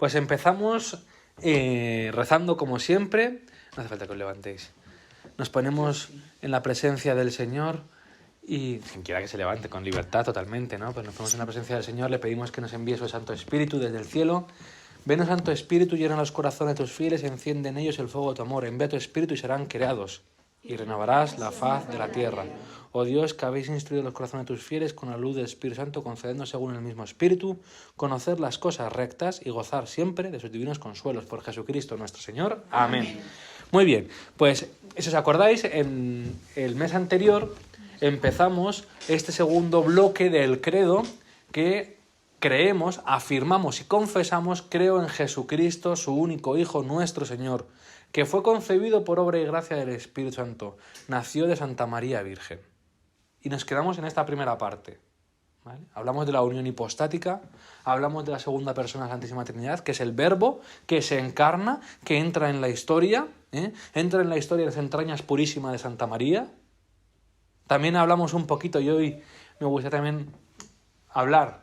Pues empezamos rezando como siempre. No hace falta que os levantéis. Nos ponemos en la presencia del Señor y quien quiera que se levante con libertad totalmente, ¿no? Pues nos ponemos en la presencia del Señor, le pedimos que nos envíe su Santo Espíritu desde el cielo. Ven, oh Santo Espíritu, llena los corazones de tus fieles, enciende en ellos el fuego de tu amor. Envía tu Espíritu y serán creados, y renovarás la faz de la tierra. Oh Dios, que habéis instruido los corazones de tus fieles con la luz del Espíritu Santo, concedednos según el mismo Espíritu, conocer las cosas rectas y gozar siempre de sus divinos consuelos. Por Jesucristo nuestro Señor. Amén. Muy bien, pues si os acordáis, en el mes anterior empezamos este segundo bloque del credo que creemos, afirmamos y confesamos: creo en Jesucristo, su único Hijo, nuestro Señor, que fue concebido por obra y gracia del Espíritu Santo, nació de Santa María Virgen. Y nos quedamos en esta primera parte, ¿vale? Hablamos de la unión hipostática, hablamos de la segunda persona de la Santísima Trinidad, que es el Verbo, que se encarna, que entra en la historia, entra en la historia de las entrañas purísimas de Santa María. También hablamos un poquito, y hoy me gustaría también hablar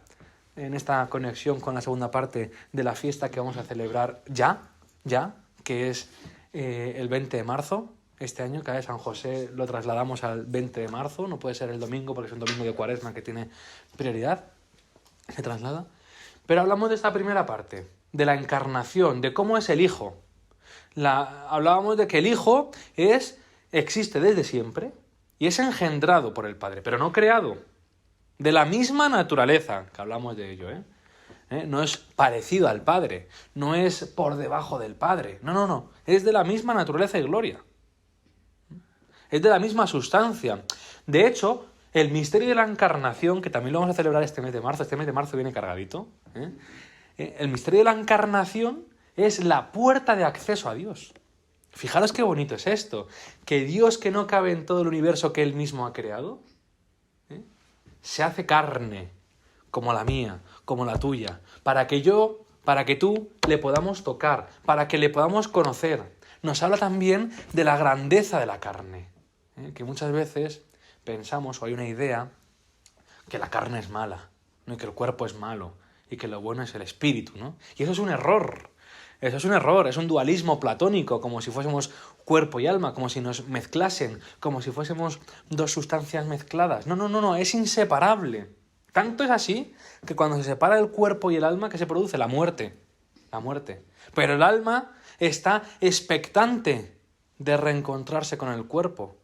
en esta conexión con la segunda parte de la fiesta que vamos a celebrar ya, que es el 20 de marzo. Este año, cada vez San José lo trasladamos al 20 de marzo, no puede ser el domingo porque es un domingo de Cuaresma que tiene prioridad, se traslada. Pero hablamos de esta primera parte, de la encarnación, de cómo es el Hijo. Hablábamos de que el Hijo existe desde siempre y es engendrado por el Padre, pero no creado. De la misma naturaleza, que hablamos de ello, no es parecido al Padre, no es por debajo del Padre, no, es de la misma naturaleza y gloria. Es de la misma sustancia. De hecho, el misterio de la encarnación, que también lo vamos a celebrar este mes de marzo viene cargadito, el misterio de la encarnación es la puerta de acceso a Dios. Fijaros qué bonito es esto, que Dios, que no cabe en todo el universo que Él mismo ha creado, se hace carne, como la mía, como la tuya, para que tú le podamos tocar, para que le podamos conocer. Nos habla también de la grandeza de la carne, que muchas veces pensamos, o hay una idea, que la carne es mala, ¿no? Y que el cuerpo es malo, y que lo bueno es el espíritu, ¿no? Y eso es un error. Eso es un error, es un dualismo platónico, como si fuésemos cuerpo y alma, como si nos mezclasen, como si fuésemos dos sustancias mezcladas. No, es inseparable. Tanto es así que cuando se separa el cuerpo y el alma, ¿qué se produce? La muerte. La muerte. Pero el alma está expectante de reencontrarse con el cuerpo,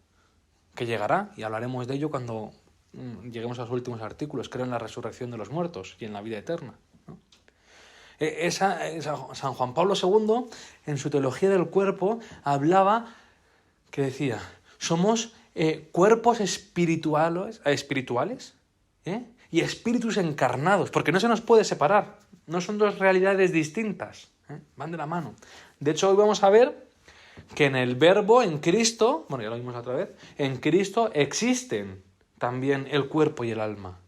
que llegará, y hablaremos de ello cuando lleguemos a los últimos artículos. Creo en la resurrección de los muertos y en la vida eterna, ¿no? San Juan Pablo II, en su teología del cuerpo, hablaba, que decía, somos cuerpos espirituales y espíritus encarnados, porque no se nos puede separar, no son dos realidades distintas, van de la mano. De hecho, hoy vamos a ver que en el Verbo, en Cristo, bueno, ya lo vimos otra vez, en Cristo existen también el cuerpo y el alma.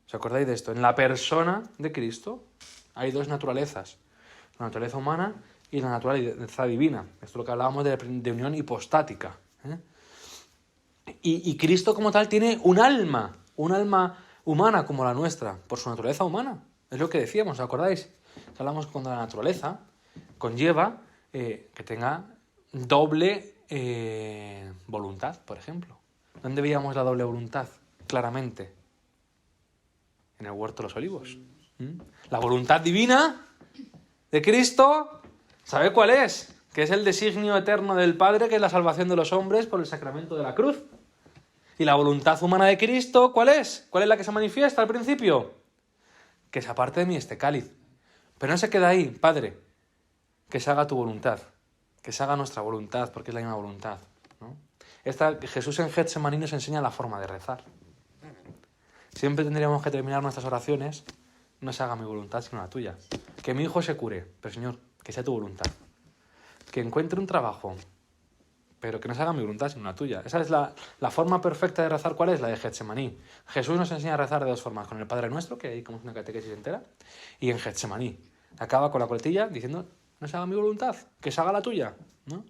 ¿Os acordáis de esto? En la persona de Cristo hay dos naturalezas, la naturaleza humana y la naturaleza divina. Esto es lo que hablábamos de unión hipostática. Y Cristo como tal tiene un alma humana como la nuestra, por su naturaleza humana. Es lo que decíamos, ¿os acordáis? Hablamos cuando la naturaleza conlleva que tenga doble voluntad, por ejemplo. ¿Dónde veíamos la doble voluntad? Claramente. En el huerto de los olivos. La voluntad divina de Cristo, ¿sabe cuál es? Que es el designio eterno del Padre, que es la salvación de los hombres por el sacramento de la cruz. Y la voluntad humana de Cristo, ¿cuál es? ¿Cuál es la que se manifiesta al principio? Que se aparte de mí este cáliz. Pero no se queda ahí, Padre, que se haga tu voluntad, que se haga nuestra voluntad, porque es la misma voluntad, ¿no? Jesús en Getsemaní nos enseña la forma de rezar. Siempre tendríamos que terminar nuestras oraciones: no se haga mi voluntad sino la tuya. Que mi hijo se cure, pero Señor, que sea tu voluntad. Que encuentre un trabajo, pero que no se haga mi voluntad sino la tuya. Esa es la forma perfecta de rezar. ¿Cuál es? La de Getsemaní. Jesús nos enseña a rezar de dos formas: con el Padre Nuestro, que hay como una catequesis entera, y en Getsemaní. Acaba con la coletilla diciendo: no se haga mi voluntad, que se haga la tuya, ¿no?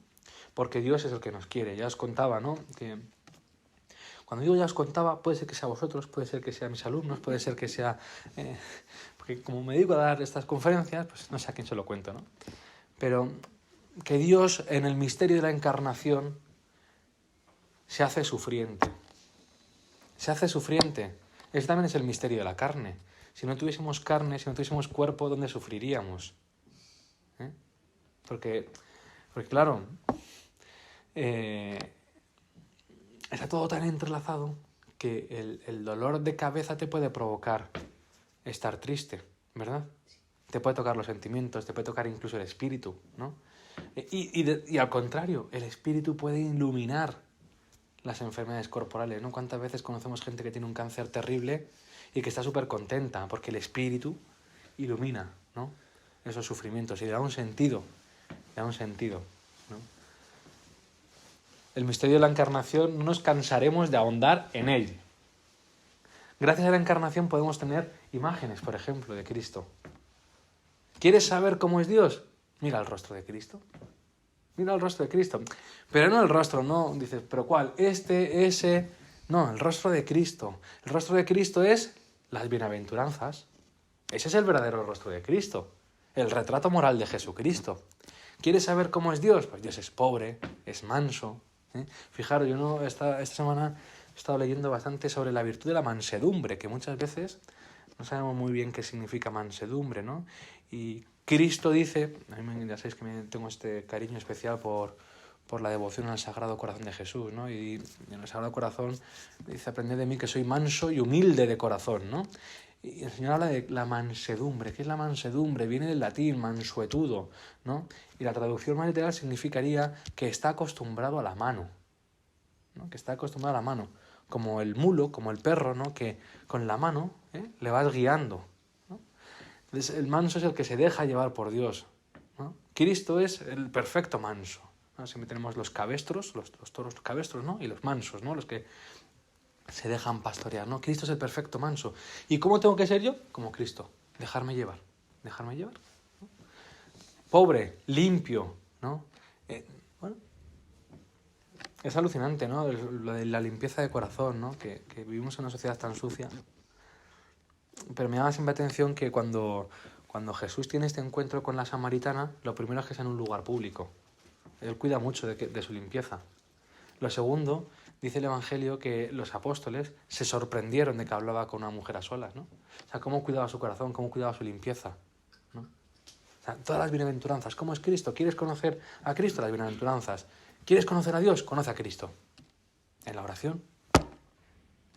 Porque Dios es el que nos quiere. Ya os contaba, ¿no? Que cuando digo ya os contaba, puede ser que sea vosotros, puede ser que sea mis alumnos, puede ser que sea porque como me dedico a dar estas conferencias, pues no sé a quién se lo cuento, ¿no? Pero que Dios en el misterio de la encarnación se hace sufriente. Se hace sufriente. Ese también es el misterio de la carne. Si no tuviésemos carne, si no tuviésemos cuerpo, ¿dónde sufriríamos? Porque claro, está todo tan entrelazado que el dolor de cabeza te puede provocar estar triste, ¿verdad? Te puede tocar los sentimientos, te puede tocar incluso el espíritu, ¿no? Y al contrario, el espíritu puede iluminar las enfermedades corporales, ¿no? ¿Cuántas veces conocemos gente que tiene un cáncer terrible y que está súper contenta porque el espíritu ilumina, ¿no? Esos sufrimientos y le da un sentido, ¿no? El misterio de la encarnación no nos cansaremos de ahondar en él. Gracias a la encarnación podemos tener imágenes, por ejemplo, de Cristo. ¿Quieres saber cómo es Dios? Mira el rostro de Cristo. Mira el rostro de Cristo. Pero no el rostro, no, dices, ¿pero cuál? Ese... No, el rostro de Cristo. El rostro de Cristo es las bienaventuranzas. Ese es el verdadero rostro de Cristo. El retrato moral de Jesucristo. ¿Quieres saber cómo es Dios? Pues Dios es pobre, es manso. Fijaros, yo esta semana he estado leyendo bastante sobre la virtud de la mansedumbre, que muchas veces no sabemos muy bien qué significa mansedumbre, ¿no? Y Cristo dice, ya sabéis que tengo este cariño especial por la devoción al Sagrado Corazón de Jesús, ¿no? Y en el Sagrado Corazón dice, aprended de mí que soy manso y humilde de corazón, ¿no? Y el Señor habla de la mansedumbre. ¿Qué es la mansedumbre? Viene del latín, mansuetudo, ¿no? Y la traducción más literal significaría que está acostumbrado a la mano, ¿no? Que está acostumbrado a la mano. Como el mulo, como el perro, ¿no? Que con la mano le vas guiando, ¿no? Entonces, el manso es el que se deja llevar por Dios, ¿no? Cristo es el perfecto manso, ¿no? Siempre tenemos los cabestros, los toros cabestros, ¿no? Y los mansos, ¿no? Los que se dejan pastorear, ¿no? Cristo es el perfecto manso. ¿Y cómo tengo que ser yo? Como Cristo. Dejarme llevar. Dejarme llevar, ¿no? Pobre, limpio, ¿no? Bueno, es alucinante, ¿no? Lo de la limpieza de corazón, ¿no? Que vivimos en una sociedad tan sucia. Pero me llama siempre la atención que cuando Jesús tiene este encuentro con la samaritana, lo primero es que es en un lugar público. Él cuida mucho de su limpieza. Lo segundo, dice el Evangelio que los apóstoles se sorprendieron de que hablaba con una mujer a solas, ¿no? O sea, cómo cuidaba su corazón, cómo cuidaba su limpieza, ¿no? O sea, todas las bienaventuranzas. ¿Cómo es Cristo? ¿Quieres conocer a Cristo? Las bienaventuranzas. ¿Quieres conocer a Dios? Conoce a Cristo. En la oración.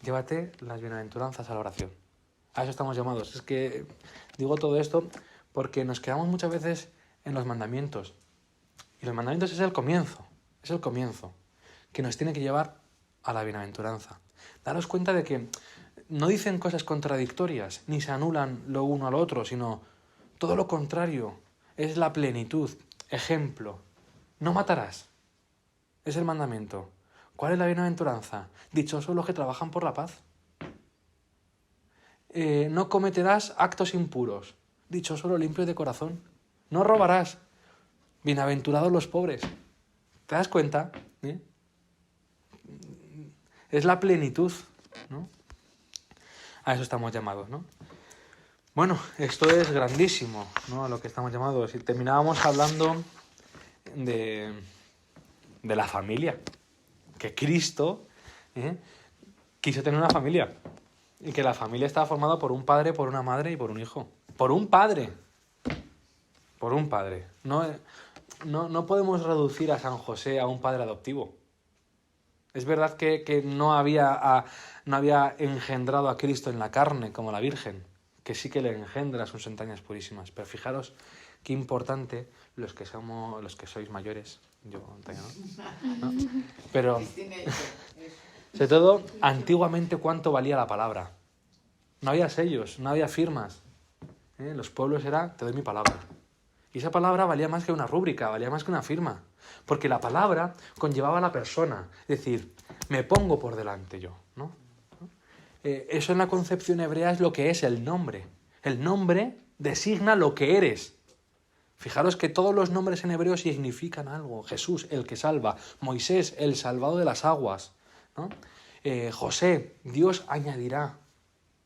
Llévate las bienaventuranzas a la oración. A eso estamos llamados. Es que digo todo esto porque nos quedamos muchas veces en los mandamientos. Y los mandamientos es el comienzo. Es el comienzo que nos tiene que llevar a la bienaventuranza. Daros cuenta de que no dicen cosas contradictorias, ni se anulan lo uno al otro, sino todo lo contrario. Es la plenitud. Ejemplo. No matarás. Es el mandamiento. ¿Cuál es la bienaventuranza? Dichosos los que trabajan por la paz. No cometerás actos impuros. Dichosos los limpios de corazón. No robarás. Bienaventurados los pobres. ¿Te das cuenta? Es la plenitud, ¿no? A eso estamos llamados, ¿no? Bueno, esto es grandísimo, ¿no? A lo que estamos llamados. Y terminábamos hablando de la familia. Que Cristo quiso tener una familia. Y que la familia estaba formada por un padre, por una madre y por un hijo. Por un padre. Por un padre. No podemos reducir a San José a un padre adoptivo. Es verdad que no había engendrado a Cristo en la carne como la Virgen, que sí que le engendra sus entrañas purísimas. Pero fijaros qué importante los que sois mayores. Yo todavía no. Pero sobre todo, antiguamente cuánto valía la palabra. No había sellos, no había firmas. Los pueblos era, te doy mi palabra. Y esa palabra valía más que una rúbrica, valía más que una firma. Porque la palabra conllevaba a la persona. Es decir, me pongo por delante yo, ¿no? Eso en la concepción hebrea es lo que es el nombre. El nombre designa lo que eres. Fijaros que todos los nombres en hebreo significan algo. Jesús, el que salva. Moisés, el salvado de las aguas, ¿no? José, Dios añadirá.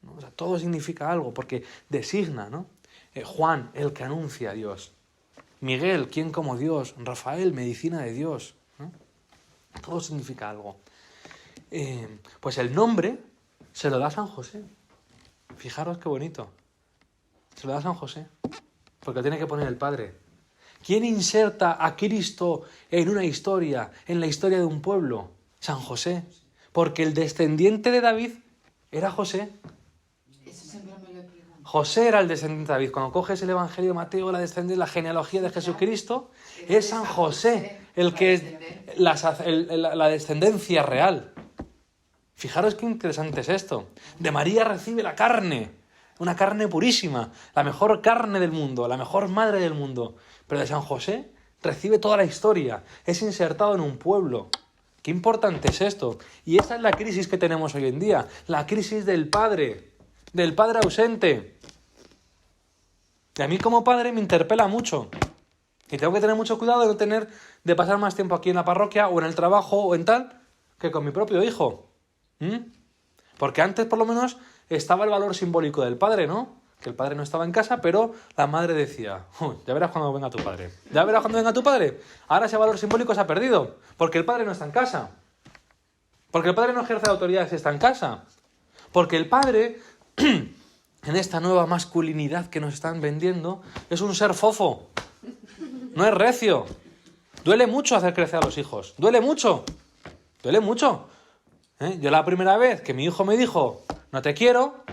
¿no? O sea, todo significa algo, porque designa, ¿no? Juan, el que anuncia a Dios. Miguel, ¿quién como Dios? Rafael, medicina de Dios, ¿no? Todo significa algo. Pues el nombre se lo da San José. Fijaros qué bonito. Se lo da San José, porque lo tiene que poner el Padre. ¿Quién inserta a Cristo en una historia, en la historia de un pueblo? San José. Porque el descendiente de David era José. Eso siempre me lo he preguntado. José era el descendiente de David. Cuando coges el Evangelio de Mateo, la genealogía de Jesucristo, es San José el que es la descendencia real. Fijaros qué interesante es esto. De María recibe la carne, una carne purísima, la mejor carne del mundo, la mejor madre del mundo. Pero de San José recibe toda la historia, es insertado en un pueblo. Qué importante es esto. Y esa es la crisis que tenemos hoy en día, la crisis del padre ausente. Y a mí como padre me interpela mucho. Y tengo que tener mucho cuidado de pasar más tiempo aquí en la parroquia o en el trabajo o en tal, que con mi propio hijo. Porque antes por lo menos estaba el valor simbólico del padre, ¿no? Que el padre no estaba en casa, pero la madre decía, ya verás cuando venga tu padre. Ya verás cuando venga tu padre. Ahora ese valor simbólico se ha perdido, porque el padre no está en casa. Porque el padre no ejerce autoridad si está en casa. Porque el padre, en esta nueva masculinidad que nos están vendiendo, es un ser fofo. No es recio. Duele mucho hacer crecer a los hijos. Duele mucho. Duele mucho. Yo la primera vez que mi hijo me dijo, no te quiero,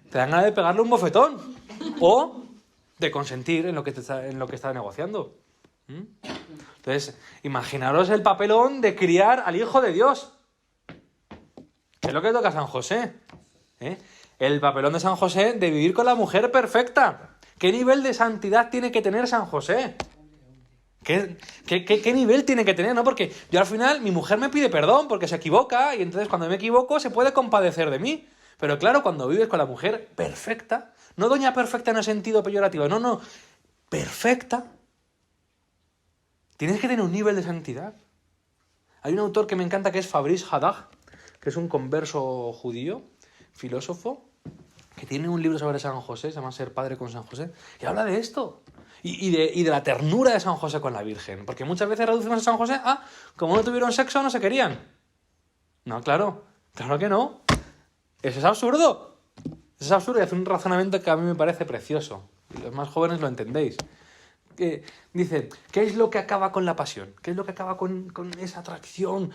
te dan ganas de pegarle un bofetón. O de consentir en lo que está negociando. Entonces, imaginaros el papelón de criar al Hijo de Dios. Es lo que toca a San José. El papelón de San José de vivir con la mujer perfecta. ¿Qué nivel de santidad tiene que tener San José? ¿Qué nivel tiene que tener? ¿No? Porque yo al final, mi mujer me pide perdón porque se equivoca y entonces cuando me equivoco se puede compadecer de mí. Pero claro, cuando vives con la mujer perfecta, no doña perfecta en el sentido peyorativo, no, perfecta, tienes que tener un nivel de santidad. Hay un autor que me encanta que es Fabrice Haddad, que es un converso judío, filósofo, que tiene un libro sobre San José, se llama Ser padre con San José, y habla de esto. Y de la ternura de San José con la Virgen. Porque muchas veces reducimos a San José a, como no tuvieron sexo, no se querían. No, claro que no. Eso es absurdo. Eso es absurdo y hace un razonamiento que a mí me parece precioso. Y los más jóvenes lo entendéis. Dice, ¿qué es lo que acaba con la pasión? ¿Qué es lo que acaba con esa atracción?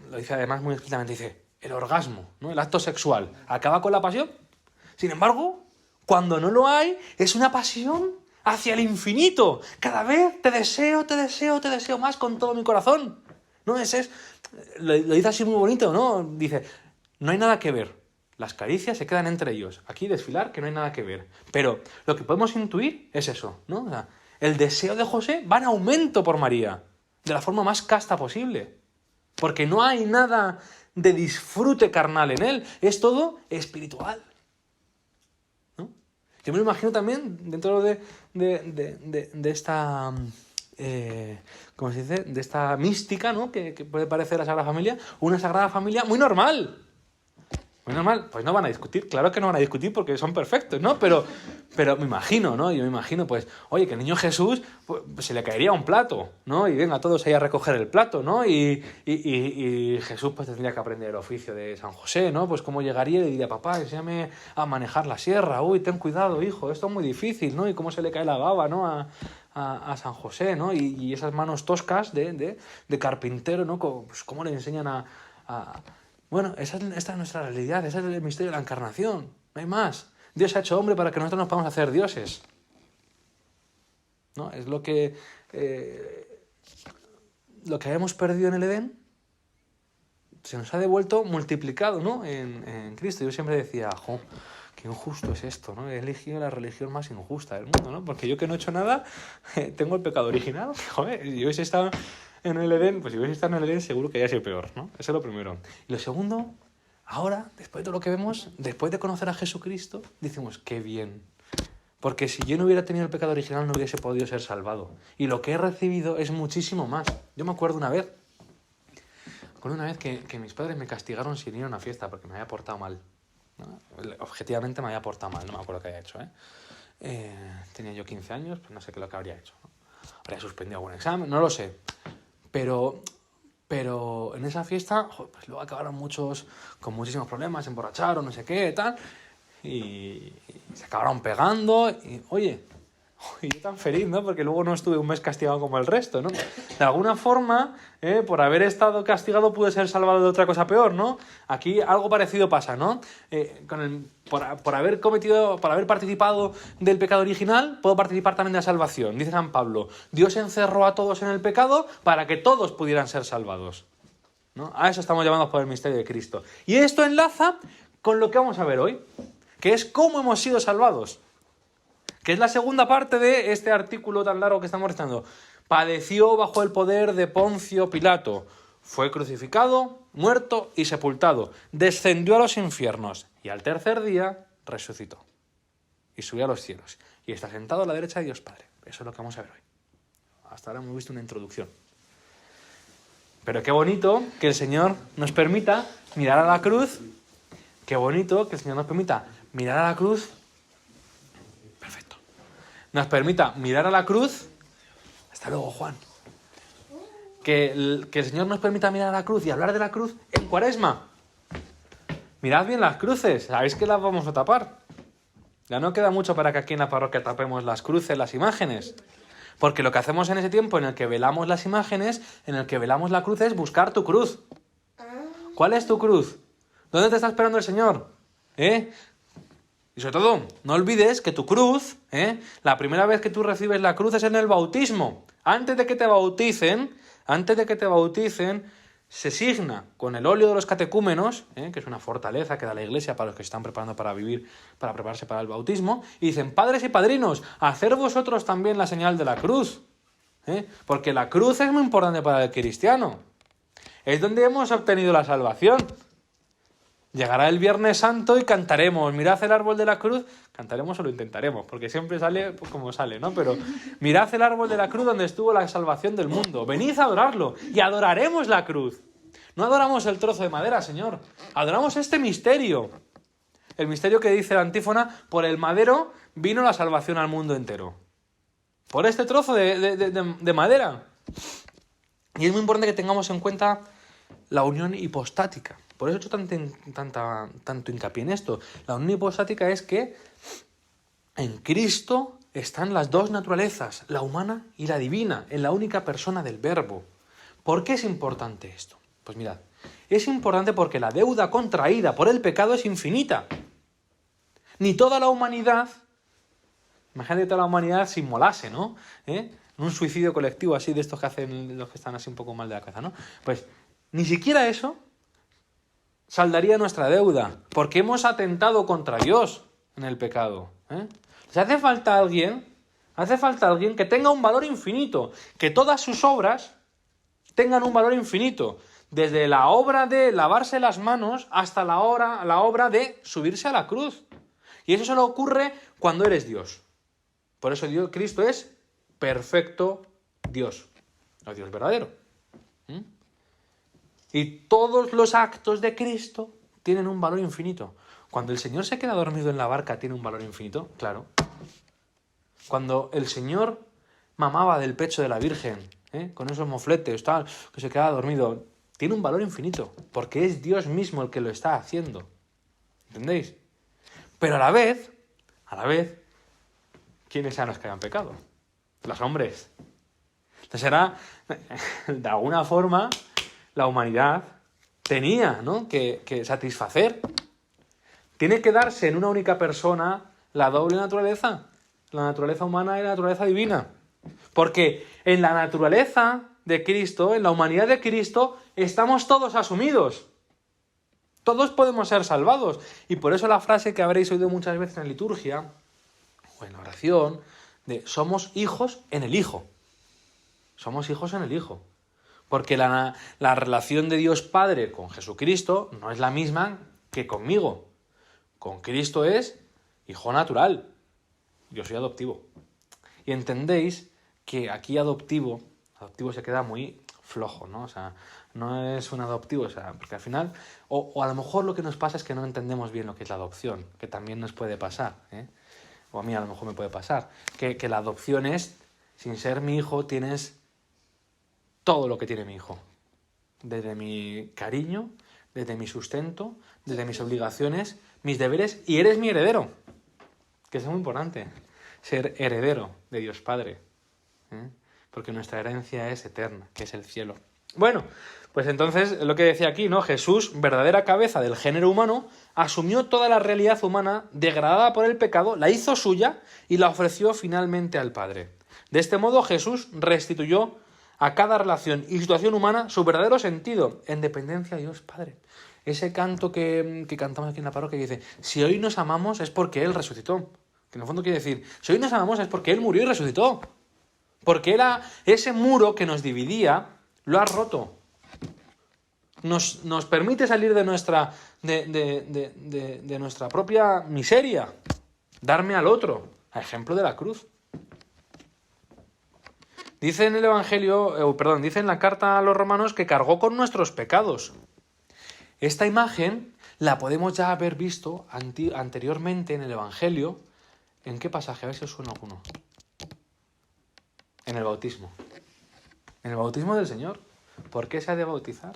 Lo dice además muy explícitamente, dice, el orgasmo, ¿no? El acto sexual. ¿Acaba con la pasión? Sin embargo, cuando no lo hay, es una pasión hacia el infinito. Cada vez te deseo más con todo mi corazón. ¿No? Lo dice así muy bonito, ¿no? Dice, no hay nada que ver. Las caricias se quedan entre ellos. Aquí desfilar, que no hay nada que ver. Pero lo que podemos intuir es eso, ¿no? O sea, el deseo de José va en aumento por María, de la forma más casta posible. Porque no hay nada de disfrute carnal en él. Es todo espiritual. Yo me lo imagino también dentro de esta, ¿cómo se dice? De esta mística, ¿no? Que puede parecer la Sagrada Familia, una Sagrada Familia muy normal. Muy normal. Pues no van a discutir, claro que no van a discutir porque son perfectos, ¿no? Pero me imagino, ¿no? Yo me imagino, pues, oye, que el niño Jesús pues, se le caería un plato, ¿no? Y venga, todos ahí a recoger el plato, ¿no? Y Jesús pues tendría que aprender el oficio de San José, ¿no? Pues cómo llegaría y le diría, papá, enséñame a manejar la sierra, uy, ten cuidado, hijo, esto es muy difícil, ¿no? Y cómo se le cae la baba, ¿no? A San José, ¿no? Y esas manos toscas de carpintero, ¿no? Pues cómo le enseñan a Bueno, esta es nuestra realidad, ese es el misterio de la encarnación, no hay más. Dios se ha hecho hombre para que nosotros nos podamos hacer dioses. ¿No? Es lo que habíamos perdido en el Edén se nos ha devuelto multiplicado, ¿no? en Cristo. Yo siempre decía, qué injusto es esto, ¿no? He elegido la religión más injusta del mundo, ¿no? Porque yo que no he hecho nada, tengo el pecado original. Joder, si hubiese estado en el Edén, pues si hubiese estado en el Edén seguro que haya sido peor, ¿no? Eso es lo primero. Y lo segundo, ahora, después de todo lo que vemos, después de conocer a Jesucristo, decimos, qué bien. Porque si yo no hubiera tenido el pecado original no hubiese podido ser salvado. Y lo que he recibido es muchísimo más. Yo me acuerdo una vez que mis padres me castigaron sin ir a una fiesta porque me había portado mal. ¿no? Objetivamente me había portado mal, no me acuerdo qué había hecho, tenía yo 15 años, pues no sé qué es lo que habría hecho, ¿no? Habría suspendido algún examen, no lo sé. Pero en esa fiesta, pues luego acabaron muchos con muchísimos problemas, se emborracharon, no sé qué, tal, y se acabaron pegando, y oye, yo tan feliz, ¿no? Porque luego no estuve un mes castigado como el resto, ¿no? De alguna forma, por haber estado castigado pude ser salvado de otra cosa peor, ¿no? Aquí algo parecido pasa, ¿no? Por haber participado del pecado original, puedo participar también de la salvación. Dice San Pablo, Dios encerró a todos en el pecado para que todos pudieran ser salvados, ¿no? A eso estamos llamados por el misterio de Cristo. Y esto enlaza con lo que vamos a ver hoy, que es cómo hemos sido salvados. Que es la segunda parte de este artículo tan largo que estamos rezando. Padeció bajo el poder de Poncio Pilato. Fue crucificado, muerto y sepultado. Descendió a los infiernos. Y al tercer día resucitó. Y subió a los cielos. Y está sentado a la derecha de Dios Padre. Eso es lo que vamos a ver hoy. Hasta ahora hemos visto una introducción. Pero qué bonito que el Señor nos permita mirar a la cruz. Qué bonito que el Señor nos permita mirar a la cruz. Perfecto. Nos permita mirar a la cruz. Hasta luego, Juan. Que el Señor nos permita mirar a la cruz y hablar de la cruz en Cuaresma. Mirad bien las cruces, sabéis que las vamos a tapar. Ya no queda mucho para que aquí en la parroquia tapemos las cruces, las imágenes. Porque lo que hacemos en ese tiempo en el que velamos las imágenes, en el que velamos la cruz, es buscar tu cruz. ¿Cuál es tu cruz? ¿Dónde te está esperando el Señor? Y sobre todo, no olvides que tu cruz, la primera vez que tú recibes la cruz es en el bautismo. Antes de que te bauticen, se signa con el óleo de los catecúmenos, que es una fortaleza que da la Iglesia para los que se están preparando para prepararse para el bautismo, y dicen, padres y padrinos, hacer vosotros también la señal de la cruz, porque la cruz es muy importante para el cristiano. Es donde hemos obtenido la salvación. Llegará el Viernes Santo y cantaremos, mirad el árbol de la cruz, cantaremos o lo intentaremos, porque siempre sale pues, como sale, ¿no? Pero mirad el árbol de la cruz donde estuvo la salvación del mundo, venid a adorarlo y adoraremos la cruz. No adoramos el trozo de madera, Señor, adoramos este misterio. El misterio que dice la antífona, por el madero vino la salvación al mundo entero. Por este trozo de madera. Y es muy importante que tengamos en cuenta la unión hipostática. Por eso he hecho tanto hincapié en esto. La unión hipostática es que en Cristo están las dos naturalezas, la humana y la divina, en la única persona del Verbo. ¿Por qué es importante esto? Pues mirad, es importante porque la deuda contraída por el pecado es infinita. Ni toda la humanidad, imagínate toda la humanidad se inmolase, ¿no? Un suicidio colectivo así de estos que hacen los que están así un poco mal de la cabeza, ¿no? Pues ni siquiera eso saldaría nuestra deuda, porque hemos atentado contra Dios en el pecado. Hace falta alguien que tenga un valor infinito, que todas sus obras tengan un valor infinito, desde la obra de lavarse las manos hasta la obra de subirse a la cruz. Y eso solo ocurre cuando eres Dios. Por eso Cristo es perfecto Dios, no Dios verdadero. Y todos los actos de Cristo tienen un valor infinito. Cuando el Señor se queda dormido en la barca, ¿tiene un valor infinito? Claro. Cuando el Señor mamaba del pecho de la Virgen, con esos mofletes, tal, que se quedaba dormido, tiene un valor infinito, porque es Dios mismo el que lo está haciendo. ¿Entendéis? Pero a la vez, ¿quiénes eran los que habían pecado? Los hombres. Entonces era, de alguna forma, la humanidad tenía, ¿no?, que satisfacer. Tiene que darse en una única persona la doble naturaleza, la naturaleza humana y la naturaleza divina. Porque en la naturaleza de Cristo, en la humanidad de Cristo, estamos todos asumidos. Todos podemos ser salvados. Y por eso la frase que habréis oído muchas veces en la liturgia o en la oración, de somos hijos en el Hijo. Somos hijos en el Hijo. Porque la relación de Dios Padre con Jesucristo no es la misma que conmigo. Con Cristo es hijo natural. Yo soy adoptivo. Y entendéis que aquí adoptivo se queda muy flojo, ¿no? O sea, no es un adoptivo, o sea, porque al final, o a lo mejor lo que nos pasa es que no entendemos bien lo que es la adopción, que también nos puede pasar, ¿eh? O a mí a lo mejor me puede pasar, que la adopción es, sin ser mi hijo, tienes todo lo que tiene mi hijo, desde mi cariño, desde mi sustento, desde mis obligaciones, mis deberes, y eres mi heredero, que es muy importante, ser heredero de Dios Padre, ¿eh? Porque nuestra herencia es eterna, que es el cielo. Bueno, pues entonces, lo que decía aquí, ¿no? Jesús, verdadera cabeza del género humano, asumió toda la realidad humana degradada por el pecado, la hizo suya y la ofreció finalmente al Padre. De este modo, Jesús restituyó a cada relación y situación humana su verdadero sentido, en dependencia de Dios Padre. Ese canto que cantamos aquí en la parroquia que dice, si hoy nos amamos es porque Él resucitó. Que en el fondo quiere decir, si hoy nos amamos es porque Él murió y resucitó. Porque era ese muro que nos dividía, lo ha roto. Nos permite salir de nuestra propia miseria. Darme al otro, a ejemplo de la cruz. Dice en el Evangelio, dice en la carta a los romanos que cargó con nuestros pecados. Esta imagen la podemos ya haber visto anteriormente en el Evangelio. ¿En qué pasaje? A ver si os suena alguno. En el bautismo. En el bautismo del Señor. ¿Por qué se ha de bautizar?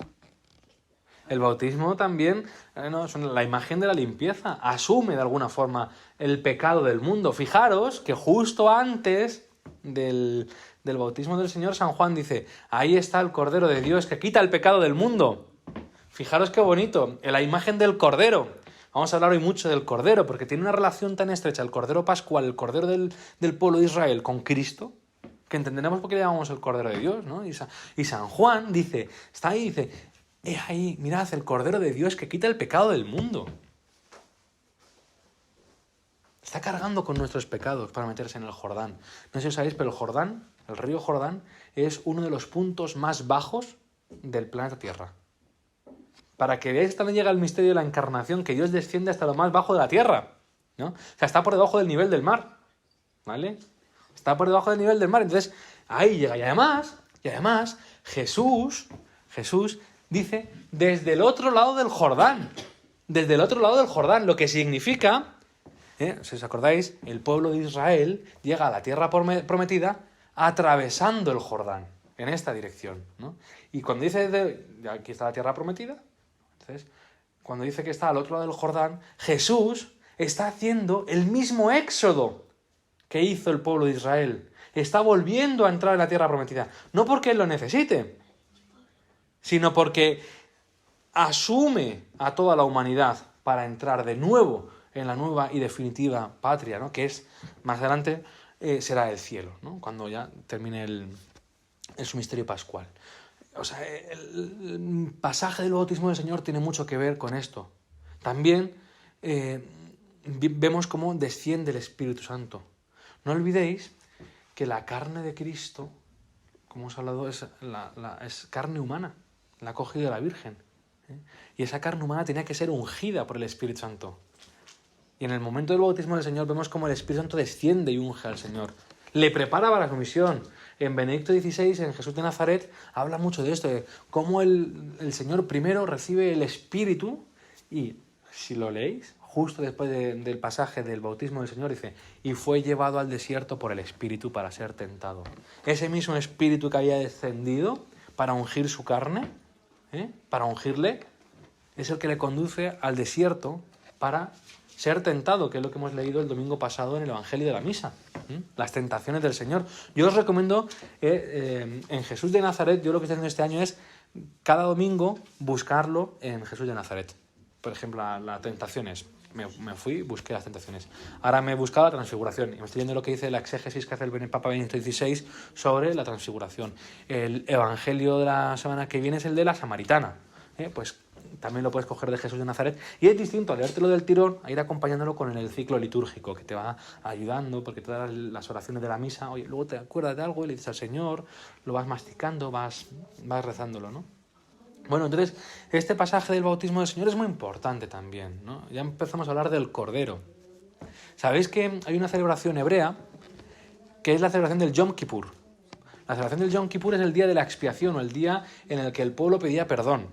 El bautismo también es la imagen de la limpieza. Asume de alguna forma el pecado del mundo. Fijaros que justo antes del bautismo del Señor, San Juan dice, ahí está el Cordero de Dios que quita el pecado del mundo. Fijaros qué bonito, la imagen del Cordero. Vamos a hablar hoy mucho del Cordero, porque tiene una relación tan estrecha el Cordero Pascual, el Cordero del pueblo de Israel con Cristo, que entenderemos por qué le llamamos el Cordero de Dios, ¿no? Y San Juan dice, está ahí, dice, ahí, mirad, el Cordero de Dios que quita el pecado del mundo. Está cargando con nuestros pecados para meterse en el Jordán. No sé si os sabéis, pero el Jordán, el río Jordán, es uno de los puntos más bajos del planeta Tierra. Para que veáis hasta dónde llega el misterio de la encarnación, que Dios desciende hasta lo más bajo de la tierra, ¿no? O sea, está por debajo del nivel del mar, ¿vale? Está por debajo del nivel del mar, entonces ahí llega. Y además, Jesús dice, desde el otro lado del Jordán, lo que significa, si os acordáis, el pueblo de Israel llega a la tierra prometida atravesando el Jordán, en esta dirección, ¿no? Y cuando dice, aquí está la tierra prometida, entonces, cuando dice que está al otro lado del Jordán, Jesús está haciendo el mismo éxodo que hizo el pueblo de Israel. Está volviendo a entrar en la tierra prometida. No porque Él lo necesite, sino porque asume a toda la humanidad para entrar de nuevo en la nueva y definitiva patria, ¿no? Que es, más adelante, será el cielo, ¿no? Cuando ya termine su misterio pascual. O sea, el pasaje del bautismo del Señor tiene mucho que ver con esto. También vemos cómo desciende el Espíritu Santo. No olvidéis que la carne de Cristo, como os he hablado, es carne humana, la ha cogido la Virgen. Y esa carne humana tenía que ser ungida por el Espíritu Santo. Y en el momento del bautismo del Señor vemos cómo el Espíritu Santo desciende y unge al Señor. Le prepara para la comisión. En Benedicto XVI, en Jesús de Nazaret, habla mucho de esto, de cómo el Señor primero recibe el Espíritu y, si lo leéis, justo después del pasaje del bautismo del Señor, dice, y fue llevado al desierto por el Espíritu para ser tentado. Ese mismo Espíritu que había descendido para ungir su carne, para ungirle, es el que le conduce al desierto para ser tentado, que es lo que hemos leído el domingo pasado en el Evangelio de la Misa. Las tentaciones del Señor. Yo os recomiendo, en Jesús de Nazaret, yo lo que estoy haciendo este año es, cada domingo, buscarlo en Jesús de Nazaret. Por ejemplo, las tentaciones. Me fui, busqué las tentaciones. Ahora me he buscado la transfiguración. Y me estoy viendo lo que dice la exégesis que hace el Papa Benedicto XVI sobre la transfiguración. El Evangelio de la semana que viene es el de la Samaritana. Pues también lo puedes coger de Jesús de Nazaret. Y es distinto a leértelo del tirón, a ir acompañándolo con el ciclo litúrgico, que te va ayudando, porque todas las oraciones de la misa, oye, luego te acuerdas de algo y le dices al Señor, lo vas masticando, vas rezándolo, ¿no? Bueno, entonces, este pasaje del bautismo del Señor es muy importante también, ¿no? Ya empezamos a hablar del Cordero. ¿Sabéis que hay una celebración hebrea que es la celebración del Yom Kippur? La celebración del Yom Kippur es el día de la expiación o el día en el que el pueblo pedía perdón.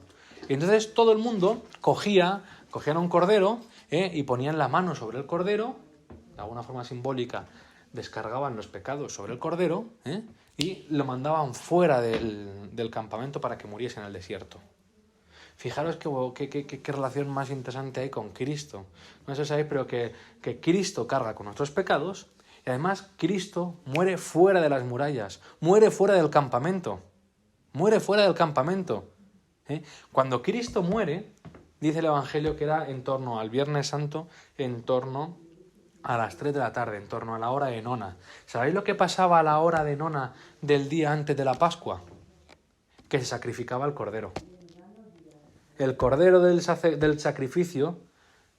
Y entonces todo el mundo cogían un cordero y ponían la mano sobre el cordero, de alguna forma simbólica descargaban los pecados sobre el cordero y lo mandaban fuera del campamento para que muriese en el desierto. Fijaros qué relación más interesante hay con Cristo. No sé si sabéis, pero que Cristo carga con nuestros pecados y además Cristo muere fuera de las murallas, muere fuera del campamento. Muere fuera del campamento. Cuando Cristo muere, dice el Evangelio que era en torno al Viernes Santo, en torno a las 3 de la tarde, en torno a la hora de nona. ¿Sabéis lo que pasaba a la hora de nona del día antes de la Pascua? Que se sacrificaba el cordero. El cordero del sacrificio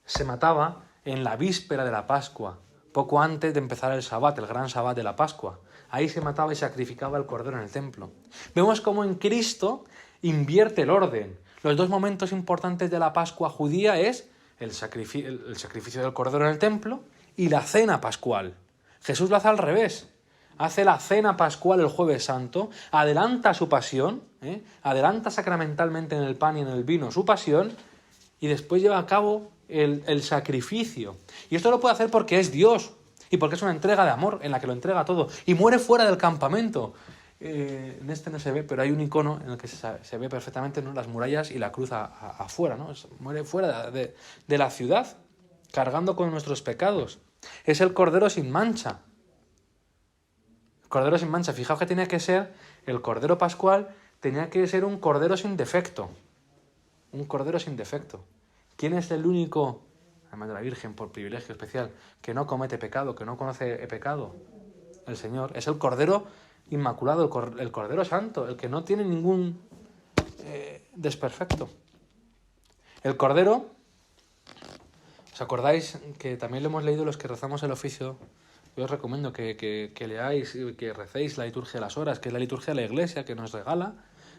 se mataba en la víspera de la Pascua, poco antes de empezar el Sabbat, el gran Sabbat de la Pascua. Ahí se mataba y sacrificaba el cordero en el templo. Vemos cómo en Cristo invierte el orden. Los dos momentos importantes de la Pascua judía es el sacrificio del cordero en el templo y la cena pascual. Jesús lo hace al revés. Hace la cena pascual el Jueves Santo, adelanta su pasión, adelanta sacramentalmente en el pan y en el vino su pasión, y después lleva a cabo el sacrificio. Y esto lo puede hacer porque es Dios, y porque es una entrega de amor en la que lo entrega todo, y muere fuera del campamento. En este no se ve, pero hay un icono en el que se ve perfectamente, ¿no?, las murallas y la cruz afuera, ¿no? Muere fuera de la ciudad, cargando con nuestros pecados. Es el Cordero sin mancha. Cordero sin mancha. Fijaos que tenía que ser, el Cordero Pascual tenía que ser un Cordero sin defecto. Un Cordero sin defecto. ¿Quién es el único, además de la Virgen por privilegio especial, que no comete pecado, que no conoce pecado? El Señor. Es el Cordero Inmaculado, el Cordero Santo, el que no tiene ningún desperfecto. El Cordero, ¿os acordáis que también lo hemos leído los que rezamos el oficio? Yo os recomiendo que leáis, que recéis la liturgia de las horas, que es la liturgia de la Iglesia que nos regala,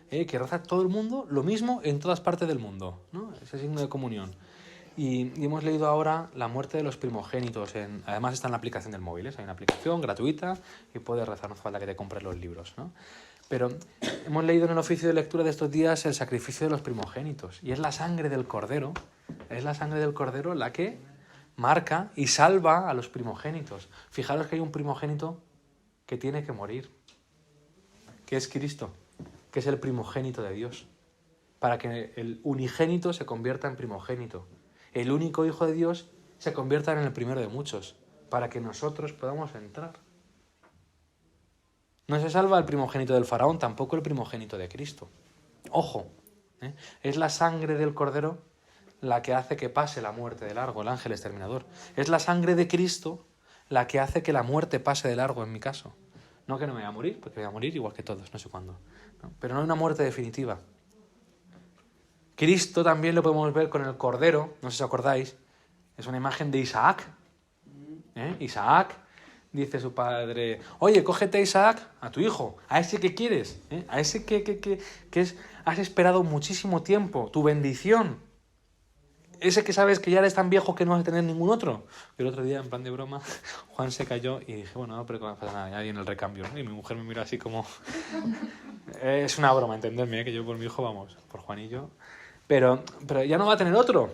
que reza todo el mundo lo mismo en todas partes del mundo, ¿no? Ese signo de comunión. Y hemos leído ahora la muerte de los primogénitos. Además está en la aplicación del móvil, hay una aplicación gratuita y puedes rezar, no hace falta que te compres los libros, ¿no? Pero hemos leído en el oficio de lectura de estos días el sacrificio de los primogénitos. Y es la sangre del Cordero, la que marca y salva a los primogénitos. Fijaros que hay un primogénito que tiene que morir, que es Cristo, que es el primogénito de Dios, para que el unigénito se convierta en primogénito, el único Hijo de Dios se convierta en el primero de muchos, para que nosotros podamos entrar. No se salva el primogénito del faraón, tampoco el primogénito de Cristo. Ojo, es la sangre del Cordero la que hace que pase la muerte de largo, el ángel exterminador. Es la sangre de Cristo la que hace que la muerte pase de largo en mi caso. No que no me voy a morir, porque voy a morir igual que todos, no sé cuándo, ¿no? Pero no hay una muerte definitiva. Cristo también lo podemos ver con el Cordero, no sé si os acordáis, es una imagen de Isaac. Isaac, dice su padre, oye, cógete a Isaac, a tu hijo, a ese que quieres, a ese que has esperado muchísimo tiempo, tu bendición. Ese que sabes que ya eres tan viejo que no vas a tener ningún otro. Y el otro día, en plan de broma, Juan se cayó y dije, bueno, no, pero no pasa nada, ya viene el recambio, ¿no? Y mi mujer me miró así como... Es una broma, entendedme, que yo por mi hijo, vamos, por Juanillo. Pero ya no va a tener otro.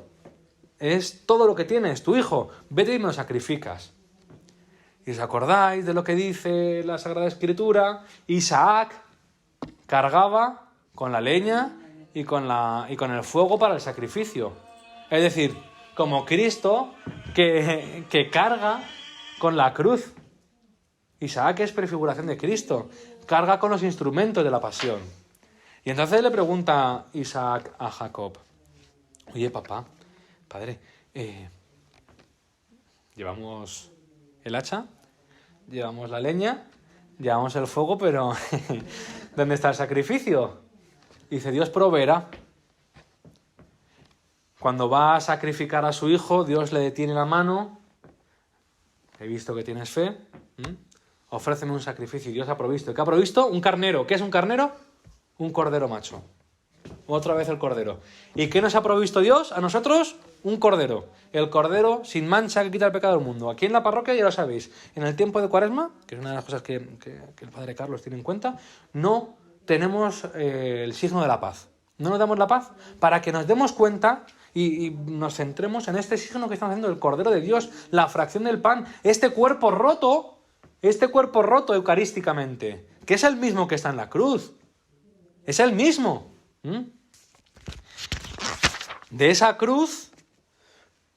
Es todo lo que tienes, tu hijo. Vete y me lo sacrificas. Y os acordáis de lo que dice la Sagrada Escritura, Isaac cargaba con la leña y con el fuego para el sacrificio. Es decir, como Cristo que carga con la cruz. Isaac es prefiguración de Cristo. Carga con los instrumentos de la pasión. Y entonces le pregunta Isaac a Jacob, oye, padre, llevamos el hacha, llevamos la leña, llevamos el fuego, pero ¿dónde está el sacrificio? Dice, Dios proveerá. Cuando va a sacrificar a su hijo, Dios le detiene la mano. He visto que tienes fe. Ofréceme un sacrificio. Y Dios ha provisto. ¿Qué ha provisto? Un carnero. ¿Qué es un carnero? Un cordero macho. Otra vez el cordero. ¿Y qué nos ha provisto Dios? A nosotros, un cordero. El cordero sin mancha que quita el pecado del mundo. Aquí en la parroquia, ya lo sabéis, en el tiempo de Cuaresma, que es una de las cosas que el padre Carlos tiene en cuenta, no tenemos el signo de la paz. No nos damos la paz para que nos demos cuenta y nos centremos en este signo que estamos haciendo, el cordero de Dios, la fracción del pan, este cuerpo roto eucarísticamente, que es el mismo que está en la cruz. Es el mismo. De esa cruz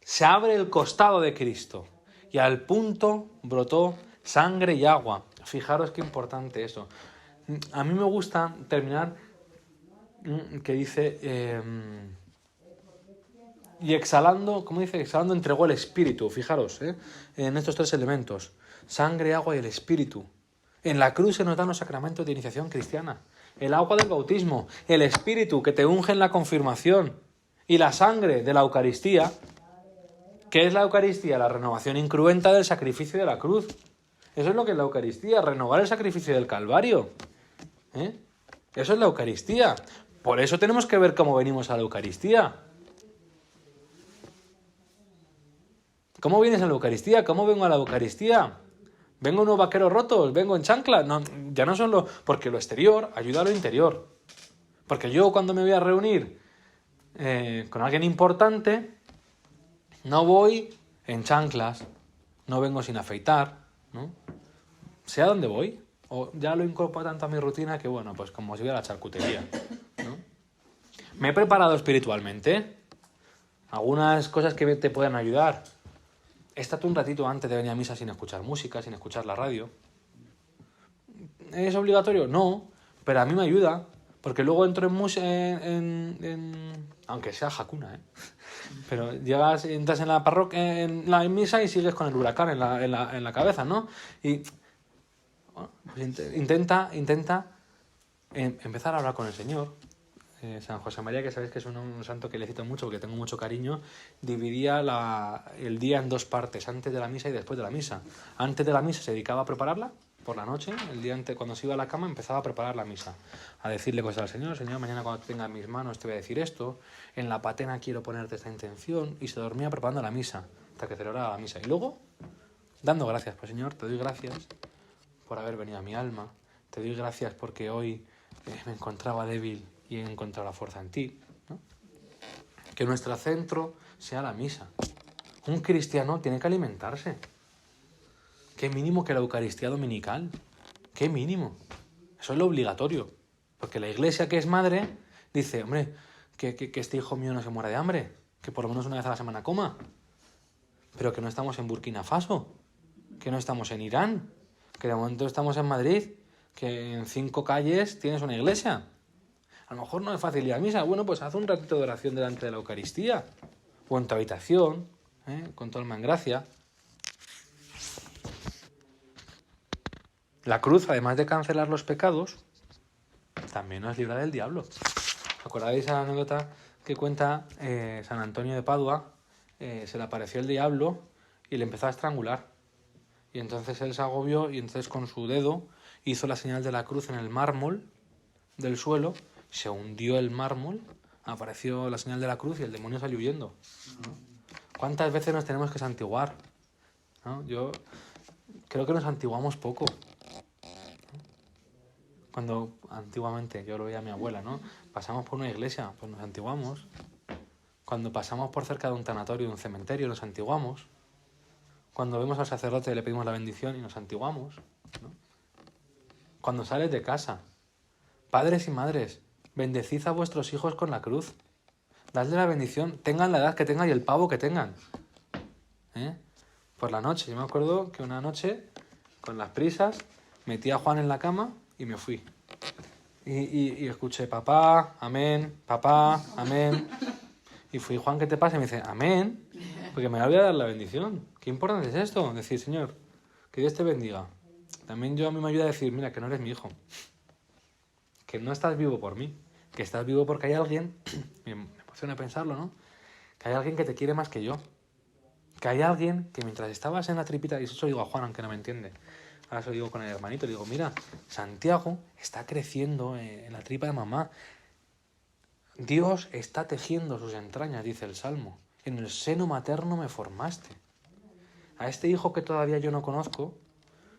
se abre el costado de Cristo y al punto brotó sangre y agua. Fijaros qué importante eso. A mí me gusta terminar que dice y exhalando, ¿cómo dice? Exhalando entregó el Espíritu. Fijaros, en estos tres elementos: sangre, agua y el Espíritu. En la cruz se nos dan los sacramentos de iniciación cristiana. El agua del bautismo, el Espíritu que te unge en la confirmación y la sangre de la Eucaristía. ¿Qué es la Eucaristía? La renovación incruenta del sacrificio de la cruz. Eso es lo que es la Eucaristía, renovar el sacrificio del Calvario. Eso es la Eucaristía. Por eso tenemos que ver cómo venimos a la Eucaristía. ¿Cómo vienes a la Eucaristía? ¿Cómo vengo a la Eucaristía? ¿Vengo unos vaqueros rotos? ¿Vengo en chanclas? No, ya no son porque lo exterior ayuda a lo interior. Porque yo cuando me voy a reunir con alguien importante, no voy en chanclas, no vengo sin afeitar, ¿no? Sé a dónde voy. O ya lo incorporo tanto a mi rutina que, bueno, pues como si hubiera la charcutería, ¿no? Me he preparado espiritualmente. Algunas cosas que te pueden ayudar. Estate un ratito antes de venir a misa sin escuchar música, sin escuchar la radio. ¿Es obligatorio? No, pero a mí me ayuda, porque luego entro en música, aunque sea jacuna, pero entras en la parroquia, en la misa y sigues con el huracán en la cabeza, ¿no? Y bueno, pues intenta empezar a hablar con el Señor. San José María, que sabéis que es un santo que le cito mucho porque tengo mucho cariño, dividía el día en dos partes, antes de la misa y después de la misa. Antes de la misa se dedicaba a prepararla por la noche, el día antes, cuando se iba a la cama, empezaba a preparar la misa, a decirle cosas al Señor: Señor, mañana cuando te tenga en mis manos te voy a decir esto, en la patena quiero ponerte esta intención, y se dormía preparando la misa, hasta que celebraba la misa. Y luego, dando gracias, pues Señor, te doy gracias por haber venido a mi alma, te doy gracias porque hoy me encontraba débil y he encontrado la fuerza en ti, ¿no? Que nuestro centro sea la misa. Un cristiano tiene que alimentarse. ¿Qué mínimo que la Eucaristía dominical? ¿Qué mínimo? Eso es lo obligatorio. Porque la Iglesia, que es madre, dice: hombre, que este hijo mío no se muera de hambre, que por lo menos una vez a la semana coma. Pero que no estamos en Burkina Faso, que no estamos en Irán, que de momento estamos en Madrid, que en 5 calles tienes una iglesia. A lo mejor no es fácil ir a misa. Bueno, pues haz un ratito de oración delante de la Eucaristía. O en tu habitación, con tu alma en gracia. La cruz, además de cancelar los pecados, también nos libra del diablo. ¿Acordáis la anécdota que cuenta San Antonio de Padua? Se le apareció el diablo y le empezó a estrangular. Y entonces él se agobió y entonces con su dedo hizo la señal de la cruz en el mármol del suelo. Se hundió el mármol, apareció la señal de la cruz y el demonio salió huyendo. ¿Cuántas veces nos tenemos que santiguar? ¿No? Yo creo que nos santiguamos poco. Cuando antiguamente, yo lo veía a mi abuela, ¿no? Pasamos por una iglesia, pues nos santiguamos. Cuando pasamos por cerca de un tanatorio, de un cementerio, nos santiguamos. Cuando vemos al sacerdote le pedimos la bendición y nos santiguamos, ¿no? Cuando sales de casa, padres y madres, bendecid a vuestros hijos con la cruz. Dadle la bendición, tengan la edad que tengan y el pavo que tengan. Por la noche, yo me acuerdo que una noche, con las prisas, metí a Juan en la cama y me fui. Y escuché: papá, amén, papá, amén. Y fui: Juan, ¿qué te pasa? Y me dice: amén, porque me voy a dar la bendición. ¿Qué importante es esto? Decir: Señor, que Dios te bendiga. También a mí me ayuda a decir: mira, que no eres mi hijo. Que no estás vivo por mí, que estás vivo porque hay alguien, me emociona pensarlo, ¿no? Que hay alguien que te quiere más que yo. Que hay alguien que mientras estabas en la tripita, y eso lo digo a Juan, aunque no me entiende, ahora se lo digo con el hermanito, le digo: mira, Santiago está creciendo en la tripa de mamá. Dios está tejiendo sus entrañas, dice el Salmo. En el seno materno me formaste. A este hijo que todavía yo no conozco,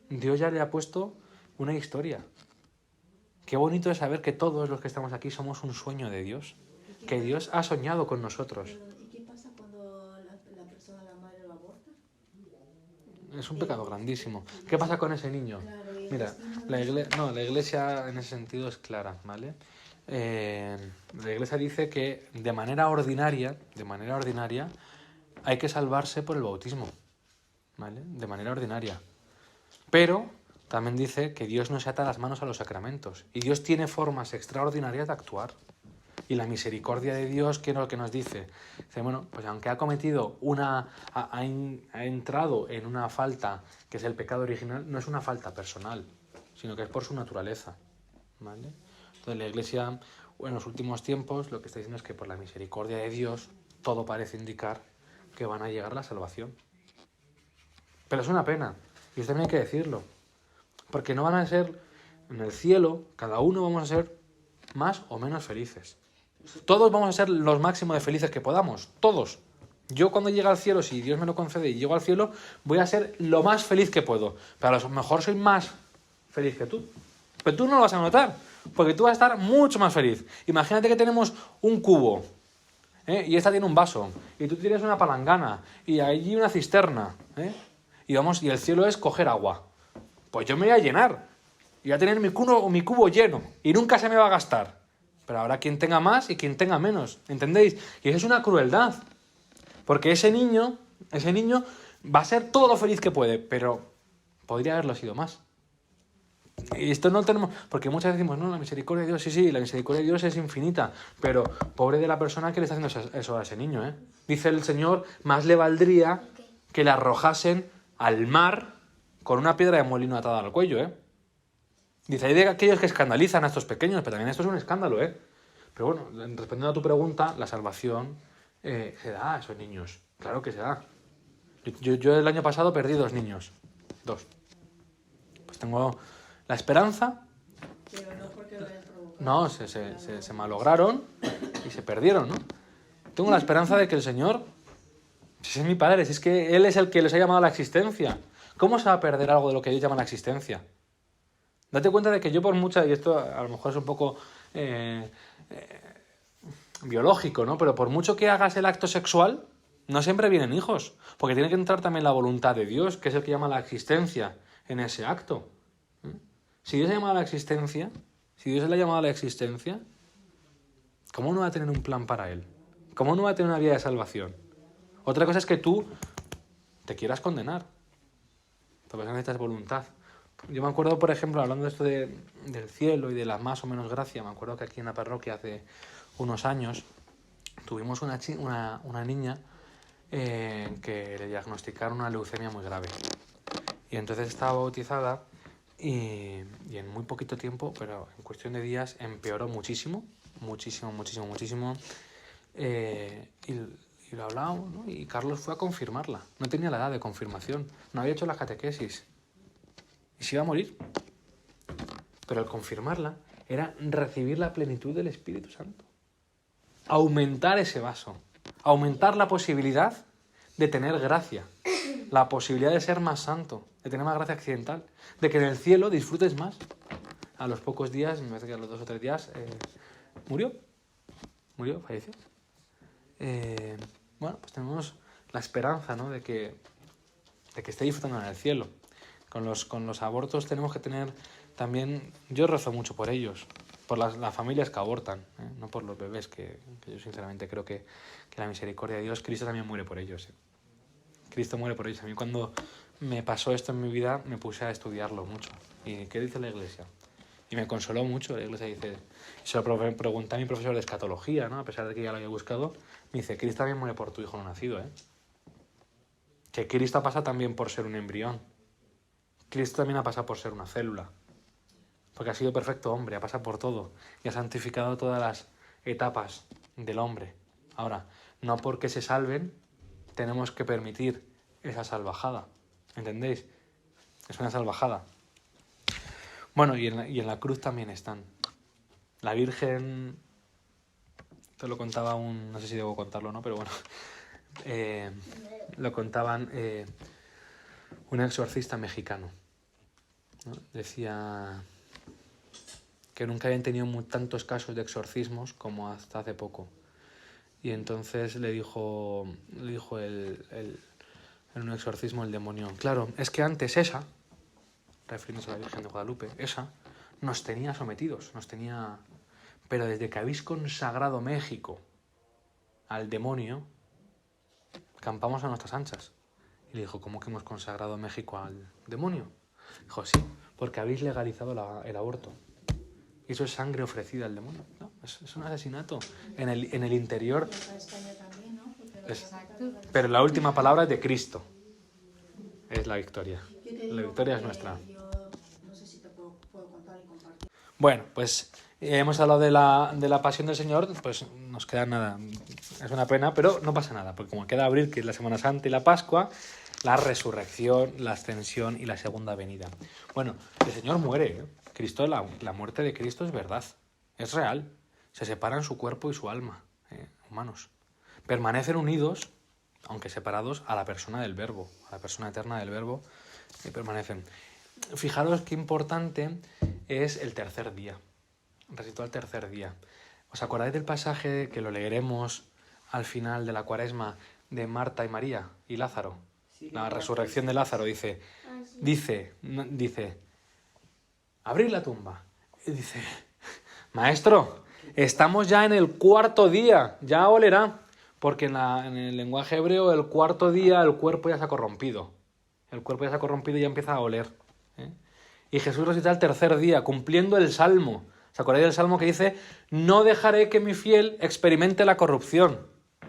Dios ya le ha puesto una historia. Qué bonito es saber que todos los que estamos aquí somos un sueño de Dios. Que Dios ha soñado con nosotros. ¿Y qué pasa cuando la persona, la madre, lo aborta? Es un pecado grandísimo. ¿Qué pasa con ese niño? Claro, y Mira, la iglesia en ese sentido es clara, ¿vale? La iglesia dice que de manera ordinaria, hay que salvarse por el bautismo, ¿vale? De manera ordinaria. Pero también dice que Dios no se ata las manos a los sacramentos. Y Dios tiene formas extraordinarias de actuar. Y la misericordia de Dios, ¿qué es lo que nos dice? Dice, bueno, pues aunque ha cometido ha entrado en una falta que es el pecado original, no es una falta personal, sino que es por su naturaleza, ¿vale? Entonces la Iglesia, en los últimos tiempos, lo que está diciendo es que por la misericordia de Dios, todo parece indicar que van a llegar a la salvación. Pero es una pena, y esto también hay que decirlo, porque no van a ser, en el cielo, cada uno vamos a ser más o menos felices. Todos vamos a ser los máximos de felices que podamos, todos. Yo cuando llegue al cielo, si Dios me lo concede y llego al cielo, voy a ser lo más feliz que puedo. Pero a lo mejor soy más feliz que tú. Pero tú no lo vas a notar, porque tú vas a estar mucho más feliz. Imagínate que tenemos un cubo, y esta tiene un vaso, y tú tienes una palangana, y allí una cisterna, y el cielo es coger agua. Pues yo me voy a llenar, y voy a tener mi cubo lleno, y nunca se me va a gastar. Pero habrá quien tenga más y quien tenga menos, ¿entendéis? Y eso es una crueldad, porque ese niño va a ser todo lo feliz que puede, pero podría haberlo sido más. Y esto no tenemos, porque muchas veces decimos, no, la misericordia de Dios, sí, la misericordia de Dios es infinita, pero pobre de la persona que le está haciendo eso a ese niño, ¿eh? Dice el Señor, más le valdría que le arrojasen al mar con una piedra de molino atada al cuello, ¿eh? Dice, hay de aquellos que escandalizan a estos pequeños, pero también esto es un escándalo, ¿eh? Pero bueno, respondiendo a tu pregunta, la salvación se da a esos niños. Claro que se da. Yo el año pasado perdí 2 niños. 2. Pues tengo la esperanza. Pero no porque lo hayan provocado. No, se malograron y se perdieron, ¿no? Tengo la esperanza de que el Señor, si es mi Padre, si es que Él es el que les ha llamado a la existencia. ¿Cómo se va a perder algo de lo que Dios llama la existencia? Date cuenta de que yo por mucha, y esto a lo mejor es un poco biológico, ¿no? Pero por mucho que hagas el acto sexual, no siempre vienen hijos, porque tiene que entrar también la voluntad de Dios, que es el que llama la existencia en ese acto. Si Dios ha llamado a la existencia, si Dios le ha llamado a la existencia, ¿cómo no va a tener un plan para él? ¿Cómo no va a tener una vía de salvación? Otra cosa es que tú te quieras condenar, porque necesitas voluntad. Yo me acuerdo, por ejemplo, hablando de esto del cielo y de la más o menos gracia, me acuerdo que aquí en la parroquia hace unos años tuvimos una niña que le diagnosticaron una leucemia muy grave. Y entonces estaba bautizada y en muy poquito tiempo, pero en cuestión de días, empeoró muchísimo. Y lo hablábamos, ¿no? Y Carlos fue a confirmarla. No tenía la edad de confirmación, no había hecho la catequesis. Y se iba a morir. Pero al confirmarla era recibir la plenitud del Espíritu Santo. Aumentar ese vaso. Aumentar la posibilidad de tener gracia. La posibilidad de ser más santo. De tener más gracia accidental. De que en el cielo disfrutes más. A los pocos días, me parece que a los 2 o 3 días, murió. Falleció. Bueno, pues tenemos la esperanza, ¿no? de que esté disfrutando en el cielo. Con los abortos tenemos que tener también... Yo rezo mucho por ellos, por las familias que abortan, no por los bebés, que yo sinceramente creo que la misericordia de Dios, Cristo también muere por ellos. Cristo muere por ellos. A mí cuando me pasó esto en mi vida me puse a estudiarlo mucho. ¿Y qué dice la Iglesia? Y me consoló mucho. La Iglesia dice... Se lo pregunté a mi profesor de escatología, ¿no? A pesar de que ya lo había buscado. Me dice, Cristo también muere por tu hijo no nacido, ¿eh? Que Cristo pasa también por ser un embrión. Cristo también ha pasado por ser una célula. Porque ha sido perfecto hombre, ha pasado por todo. Y ha santificado todas las etapas del hombre. Ahora, no porque se salven, tenemos que permitir esa salvajada. ¿Entendéis? Es una salvajada. Bueno, y en la cruz también están. La Virgen Esto lo contaba no sé si debo contarlo o no, pero bueno. Lo contaban un exorcista mexicano, ¿no? Decía que nunca habían tenido tantos casos de exorcismos como hasta hace poco. Y entonces le dijo en un exorcismo el demonio: claro, es que antes esa, refiriéndose a la Virgen de Guadalupe, esa nos tenía sometidos, pero desde que habéis consagrado México al demonio, campamos a nuestras anchas. Y le dijo: ¿cómo que hemos consagrado México al demonio? Dijo: sí, porque habéis legalizado el aborto. Y eso es sangre ofrecida al demonio. No, es un asesinato en el interior. Y acá en España también, ¿no? Exacto. Pero la última palabra es de Cristo. Es la victoria. Yo te La digo victoria es porque nuestra. Yo no sé si te puedo contar y compartir. Bueno, pues hemos hablado de la pasión del Señor, pues nos queda nada. Es una pena, pero no pasa nada, porque como queda abril, que es la Semana Santa y la Pascua, la resurrección, la ascensión y la segunda venida. Bueno, el Señor muere, ¿eh? Cristo, la muerte de Cristo es verdad, es real. Se separan su cuerpo y su alma, humanos. Permanecen unidos, aunque separados, a la persona del Verbo, a la persona eterna del Verbo, y permanecen. Fijaros qué importante es el tercer día. Resucitó al tercer día. ¿Os acordáis del pasaje que lo leeremos al final de la Cuaresma de Marta y María y Lázaro? Sí, La resurrección de Lázaro dice, abrid la tumba. Y dice: maestro, estamos ya en el cuarto día, ya olerá. Porque en el lenguaje hebreo, el cuarto día, el cuerpo ya se ha corrompido. El cuerpo ya se ha corrompido y ya empieza a oler. Y Jesús resucita al tercer día, cumpliendo el Salmo. ¿Os acordáis del Salmo que dice: no dejaré que mi fiel experimente la corrupción?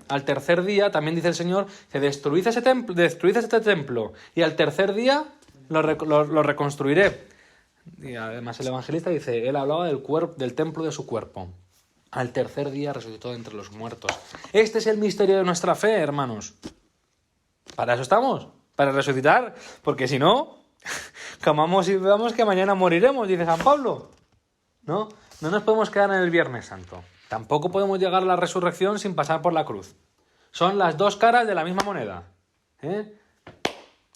Al tercer día, también dice el Señor, que destruid este templo, y al tercer día lo reconstruiré. Y además el evangelista dice: él hablaba del templo de su cuerpo. Al tercer día resucitó de entre los muertos. Este es el misterio de nuestra fe, hermanos. Para eso estamos, para resucitar, porque si no, comamos y bebamos que mañana moriremos, dice San Pablo. No nos podemos quedar en el Viernes Santo. Tampoco podemos llegar a la resurrección sin pasar por la cruz. Son las dos caras de la misma moneda.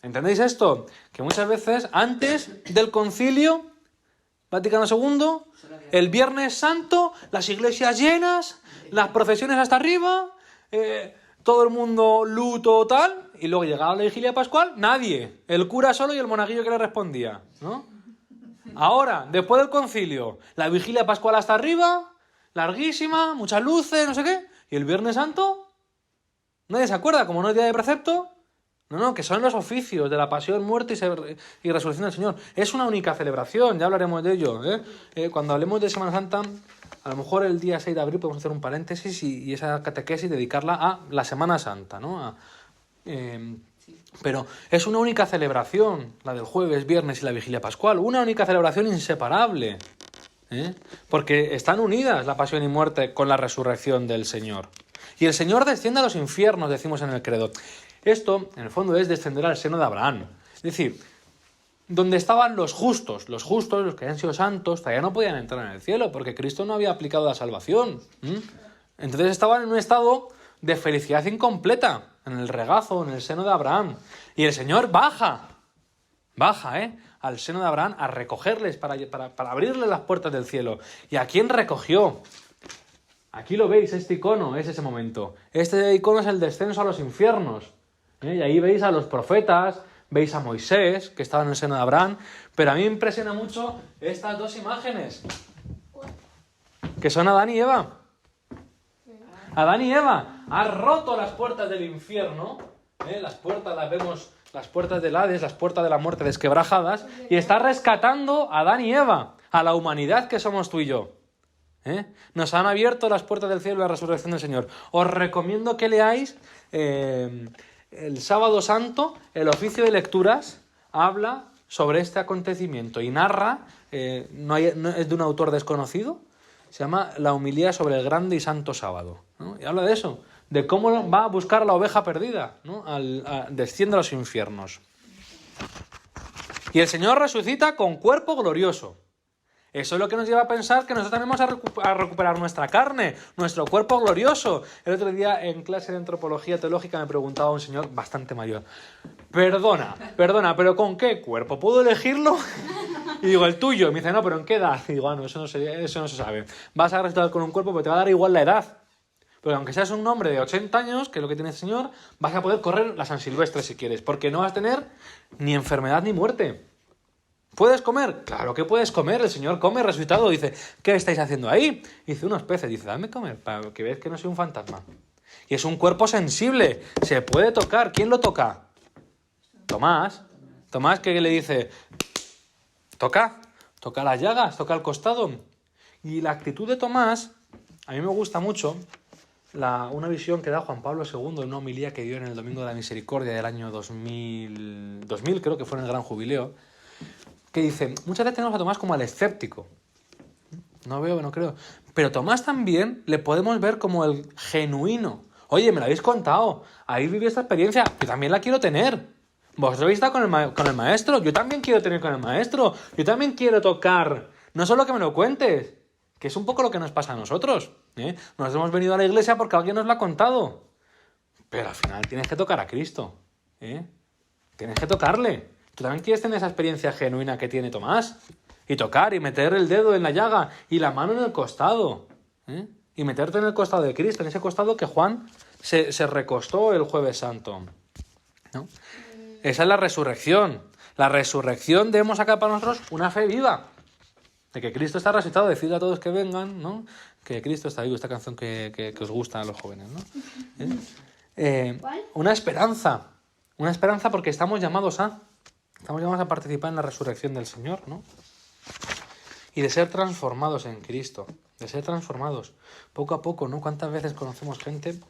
¿Entendéis esto? Que muchas veces, antes del Concilio Vaticano II, el Viernes Santo, las iglesias llenas, las procesiones hasta arriba, todo el mundo luto tal, y luego llegaba la vigilia pascual, nadie, el cura solo y el monaguillo que le respondía, ¿no? Ahora, después del concilio, la vigilia pascual hasta arriba, larguísima, muchas luces, no sé qué, y el Viernes Santo, nadie se acuerda, como no es día de precepto. No, que son los oficios de la pasión, muerte y resurrección del Señor. Es una única celebración, ya hablaremos de ello. Cuando hablemos de Semana Santa, a lo mejor el día 6 de abril podemos hacer un paréntesis y esa catequesis dedicarla a la Semana Santa, ¿no? Pero es una única celebración, la del jueves, viernes y la vigilia pascual. Una única celebración inseparable. Porque están unidas la pasión y muerte con la resurrección del Señor. Y el Señor desciende a los infiernos, decimos en el credo. Esto, en el fondo, es descender al seno de Abraham. Es decir, donde estaban los justos, los que habían sido santos, todavía no podían entrar en el cielo, porque Cristo no había aplicado la salvación. Entonces estaban en un estado de felicidad incompleta, en el regazo, en el seno de Abraham. Y el Señor baja al seno de Abraham a recogerles, para abrirles las puertas del cielo. ¿Y a quién recogió? Aquí lo veis, este icono es ese momento. Este icono es el descenso a los infiernos. Y ahí veis a los profetas, veis a Moisés, que estaba en el seno de Abraham, pero a mí me impresiona mucho estas dos imágenes, que son Adán y Eva. Adán y Eva han roto las puertas del infierno, las puertas las vemos, las puertas del Hades, las puertas de la muerte desquebrajadas, y está rescatando a Adán y Eva, a la humanidad que somos tú y yo. Nos han abierto las puertas del cielo y la resurrección del Señor. Os recomiendo que leáis el Sábado Santo, el oficio de lecturas habla sobre este acontecimiento y narra, no es de un autor desconocido, se llama La homilía sobre el grande y santo sábado, ¿no? Y habla de eso, de cómo va a buscar a la oveja perdida, ¿no? Desciende a los infiernos. Y el Señor resucita con cuerpo glorioso. Eso es lo que nos lleva a pensar que nosotros tenemos a recuperar nuestra carne, nuestro cuerpo glorioso. El otro día en clase de antropología teológica me preguntaba un señor bastante mayor: perdona, ¿pero con qué cuerpo? ¿Puedo elegirlo? Y digo, el tuyo. Y me dice, no, ¿pero en qué edad? Y digo, no, eso no se sabe. Vas a resucitar con un cuerpo, pero te va a dar igual la edad. Pero aunque seas un hombre de 80 años, que es lo que tiene el Señor, vas a poder correr la San Silvestre si quieres, porque no vas a tener ni enfermedad ni muerte. ¿Puedes comer? Claro que puedes comer. El Señor come resucitado. Dice, ¿qué estáis haciendo ahí? Dice, unos peces. Dice, dame comer para que veas que no soy un fantasma. Y es un cuerpo sensible. Se puede tocar. ¿Quién lo toca? Tomás. Tomás, que le dice, toca las llagas, toca el costado. Y la actitud de Tomás, a mí me gusta mucho una visión que da Juan Pablo II en una homilía que dio en el Domingo de la Misericordia del año 2000, creo que fue en el Gran Jubileo, que dice, muchas veces tenemos a Tomás como al escéptico. No veo, no creo. Pero Tomás también le podemos ver como el genuino. Oye, me lo habéis contado, habéis vivido esta experiencia, yo también la quiero tener. Vosotros habéis estado con el maestro, yo también quiero tener con el maestro, yo también quiero tocar. No solo que me lo cuentes, que es un poco lo que nos pasa a nosotros. Nos hemos venido a la iglesia porque alguien nos lo ha contado. Pero al final tienes que tocar a Cristo. Tienes que tocarle. Tú también quieres tener esa experiencia genuina que tiene Tomás. Y tocar, y meter el dedo en la llaga, y la mano en el costado. Y meterte en el costado de Cristo, en ese costado que Juan se recostó el Jueves Santo. ¿No? Esa es la resurrección. La resurrección debemos sacar para nosotros una fe viva. De que Cristo está resucitado, decirle a todos que vengan, ¿no? Que Cristo está vivo, esta canción que os gusta a los jóvenes, ¿no? Una esperanza porque estamos llamados a participar en la resurrección del Señor, ¿no? Y de ser transformados en Cristo, de ser transformados poco a poco, ¿no? ¿Cuántas veces conocemos gente?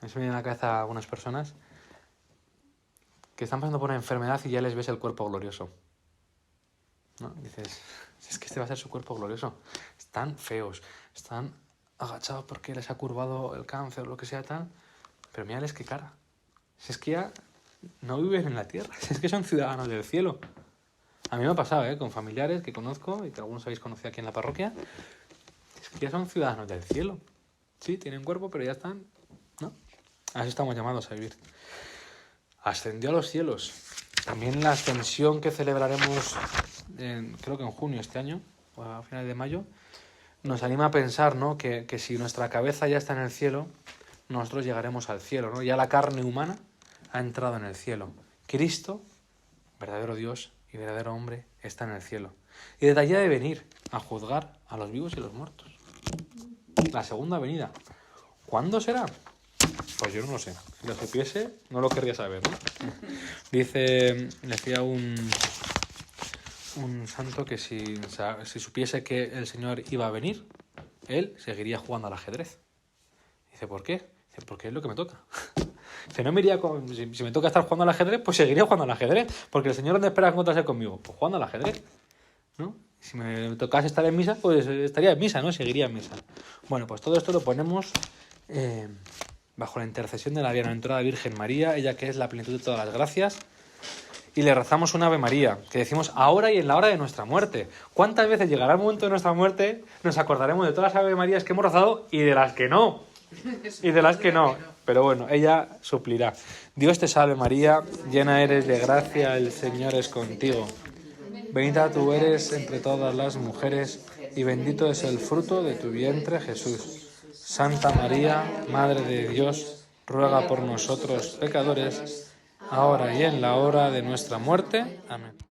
Me viene a la cabeza algunas personas que están pasando por una enfermedad y ya les ves el cuerpo glorioso, ¿no? Dices, es que este va a ser su cuerpo glorioso. Están feos, están agachados porque les ha curvado el cáncer o lo que sea tal, pero mírales qué cara. Si es que ya no viven en la tierra, si es que son ciudadanos del cielo. A mí me ha pasado, con familiares que conozco y que algunos habéis conocido aquí en la parroquia, es que ya son ciudadanos del cielo. Sí, tienen cuerpo, pero ya están, ¿no? A eso estamos llamados a vivir. Ascendió a los cielos. También la ascensión que celebraremos, creo que en junio este año, o a finales de mayo, nos anima a pensar, ¿no? Que si nuestra cabeza ya está en el cielo, nosotros llegaremos al cielo, ¿no? Ya la carne humana ha entrado en el cielo. Cristo, verdadero Dios y verdadero hombre, está en el cielo. Y desde allí ha de venir a juzgar a los vivos y los muertos. La segunda venida. ¿Cuándo será? Pues yo no lo sé. Si lo supiese, no lo querría saber, ¿no? Decía un santo que si supiese que el Señor iba a venir, él seguiría jugando al ajedrez. Dice, ¿por qué? Dice, porque es lo que me toca. Dice, no me iría si me toca estar jugando al ajedrez, pues seguiría jugando al ajedrez. Porque el Señor, ¿dónde espera encontrarse conmigo? Pues jugando al ajedrez, ¿no? Si me tocase estar en misa, pues estaría en misa, ¿no? Seguiría en misa. Bueno, pues todo esto lo ponemos bajo la intercesión de la bienaventurada Virgen María, ella que es la plenitud de todas las gracias, y le rezamos una Ave María, que decimos ahora y en la hora de nuestra muerte. ¿Cuántas veces llegará el momento de nuestra muerte, nos acordaremos de todas las Ave Marías que hemos rezado y de las que no? Y de las que no. Pero bueno, ella suplirá. Dios te salve María, llena eres de gracia, el Señor es contigo. Bendita tú eres entre todas las mujeres, y bendito es el fruto de tu vientre, Jesús. Santa María, Madre de Dios, ruega por nosotros pecadores, ahora y en la hora de nuestra muerte. Amén.